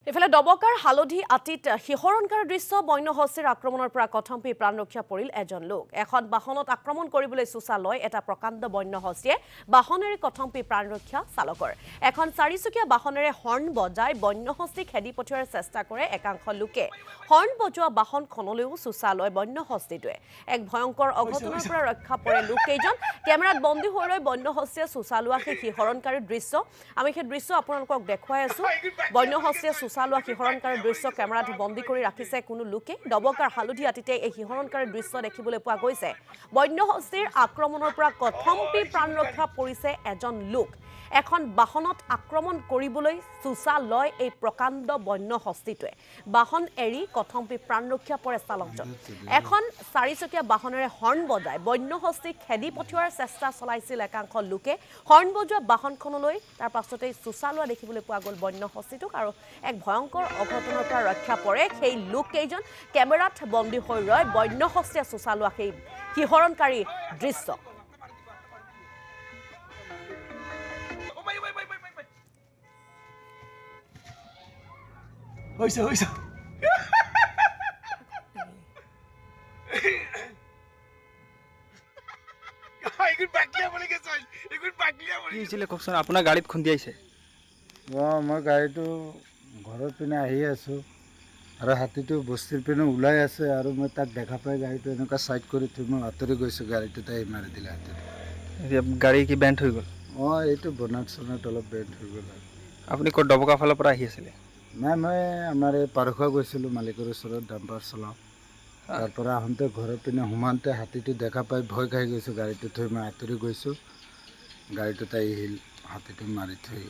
ইফালে ডবকাৰ হালধি আতিত শিহৰণকাৰী দৃশ্য বন্য হস্তীৰ আক্ৰমণৰ পৰা কথম্পি প্ৰাণ ৰক্ষা পৰিল এজন লোক। এখন বাহনত আক্ৰমণ কৰিবলৈ চুচা লয় এটা প্ৰকাণ্ড বন্য হস্তীয়ে বাহনেৰে কথম্পি প্ৰাণ ৰক্ষা চালকৰ। এখন চাৰিচকীয়া বাহনেৰে হৰ্ণ বজাই বন্য হস্তীক খেদি পঠিওৱাৰ চেষ্টা কৰে একাংশ লোকে। হৰ্ণ বজোৱা বাহনখনলৈও চুচা লয় বন্য হস্তীটোৱে। এক ভয়ংকৰ অঘটনৰ পৰা ৰক্ষা পৰে লোককেইজন। কেমেৰাত বন্দী হৈ ৰৈ বন্য হস্তীয়ে চুচা লোৱা সেই শিহৰণকাৰী দৃশ্য আমি সেই দৃশ্য আপোনালোকক দেখুৱাই আছো। বন্য হস্তীয়ে চুচা লোৱা শিহৰণকাৰী দৃশ্য কেমেৰাত বন্দী কৰি ৰাখিছে কোনো লোকে। ডবকাৰ হালধি আতিতে এই শিহৰণকাৰী দৃশ্য দেখিবলৈ পোৱা গৈছে। বন্য হস্তীৰ আক্ৰমণৰ পৰা কথম্পি প্ৰাণ ৰক্ষা পৰিছে এজন লোক। এখন বাহনত আক্ৰমণ কৰিবলৈ চুচা লয় এই প্ৰকাণ্ড বন্য হস্তীটোৱে। বাহন এৰি কথম্পি প্ৰাণ ৰক্ষা পৰে চালকজন। এখন চাৰিচকীয়া বাহনেৰে হৰ্ণ বজাই বন্য হস্তীক খেদি পঠিওৱাৰ চেষ্টা চলাইছিল একাংশ লোকে। হৰ্ণ বজোৱা বাহনখনলৈ তাৰ পাছতেই চুচা লোৱা দেখিবলৈ পোৱা গ'ল বন্য হস্তীটোক আৰু এক ভয়ংকৰ অঘটনৰ পৰা ৰক্ষা পৰে সেই লোককেইজন। কেমেৰাত বন্দী হৈ ৰয় বন্য হস্তীয়ে চুচা লোৱা সেই শিহৰণকাৰী দৃশ্য। কওকচোন আপোনাৰ গাড়ীত খুন্দিয়াইছে? মই গাড়ীটো ঘৰৰ পিনে আহি আছোঁ আৰু হাতীটো বস্তিৰ পিনে ওলাই আছে আৰু মই তাক দেখা পাই গাড়ীটো এনেকুৱা ছাইড কৰি থৈ মই আঁতৰি গৈছোঁ। গাড়ীটো তাই মাৰি দিলে হাতীটো। গাড়ী কি বেণ্ট হৈ গ'ল? এইটো বনাট চনাট অলপ বেণ্ট হৈ গ'ল। আপুনি ক'ত ডবকা ফালৰ পৰা আহি আছিলে? নাই, মই আমাৰ এই পাৰখোৱা গৈছিলোঁ মালিকৰ ওচৰত ডাম্পাৰ চলাওঁ। তাৰ পৰা আহোঁতে ঘৰৰ পিনে সোমাওঁতে হাতীটো দেখা পাই ভয় খাই গৈছোঁ। গাড়ীটো থৈ মই আঁতৰি গৈছোঁ। গাড়ীটো তাই হাতীটো মাৰি থৈ